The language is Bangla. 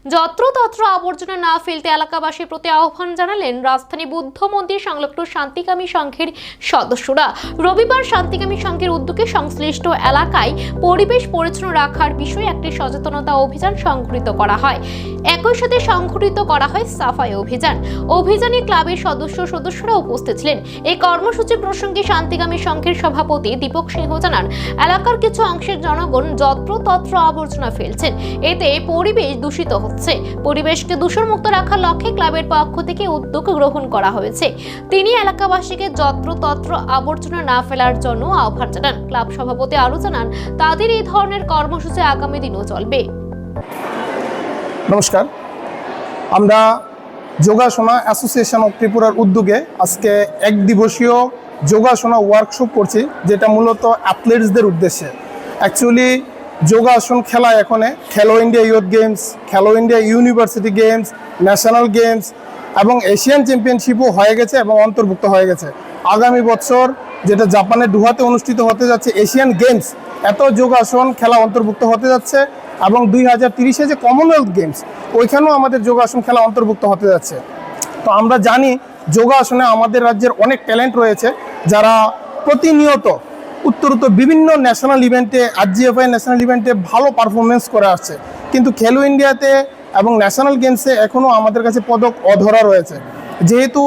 যত্রতত্র আবর্জনা না ফেলতে এলাকাবাসীর প্রতি আহ্বান জানালেন রাজধানী বুদ্ধ মন্দির সংলগ্ন শান্তিকামী সংঘের সদস্যরা। রবিবার শান্তিকামী সংঘের উদ্যোগে সংশ্লিষ্ট এলাকায় পরিবেশ পরিচ্ছন্ন রাখার বিষয়ে একটি সচেতনতা অভিযান সংঘটিত করা হয়। একই সাথে সংঘটিত করা হয় সাফাই অভিযান। অভিযানে ক্লাবের সদস্যরা উপস্থিত ছিলেন। এই কর্মসূচি প্রসঙ্গে শান্তিকামী সংঘের সভাপতি দীপক সিংহ জানান, এলাকার কিছু অংশের জনগণ যত্রতত্র আবর্জনা ফেলছেন, এতে পরিবেশ দূষিত হচ্ছে। পরিবেশকে দূষণমুক্ত রাখার লক্ষ্যে ক্লাবের পক্ষ থেকে উদ্যোগ গ্রহণ করা হয়েছে। তিনি এলাকাবাসীকে যত্রতত্র আবর্জনা না ফেলার জন্য আহ্বান জানান। ক্লাব সভাপতি আরও জানান, তাদের এই ধরনের কর্মসূচি আগামী দিনেও চলবে। নমস্কার, আমরা যোগাসনা অ্যাসোসিয়েশন অফ ত্রিপুরার উদ্যোগে আজকে এক দিবসীয় যোগাসনা ওয়ার্কশপ করছি, যেটা মূলত অ্যাথলেটসদের উদ্দেশ্যে। অ্যাকচুয়ালি যোগাসন খেলা এখানে খেলো ইন্ডিয়া ইউথ গেমস, খেলো India university games, national games এবং এশিয়ান চ্যাম্পিয়নশিপও হয়ে গেছে এবং অন্তর্ভুক্ত হয়ে গেছে। আগামী বছর যেটা জাপানের দোহাতে অনুষ্ঠিত হতে যাচ্ছে এশিয়ান গেমস, এত যোগাসন খেলা অন্তর্ভুক্ত হতে যাচ্ছে এবং 2030-এ যে কমনওয়েলথ গেমস, ওইখানেও আমাদের যোগাসন খেলা অন্তর্ভুক্ত হতে যাচ্ছে। তো আমরা জানি যোগাসনে আমাদের রাজ্যের অনেক ট্যালেন্ট রয়েছে, যারা প্রতিনিয়ত উত্তরোত্তর বিভিন্ন ন্যাশনাল ইভেন্টে, আরজিএফআই ন্যাশনাল ইভেন্টে ভালো পারফরমেন্স করে আসছে, কিন্তু খেলো ইন্ডিয়াতে এবং ন্যাশনাল গেমসে এখনও আমাদের কাছে পদক অধরা রয়েছে। যেহেতু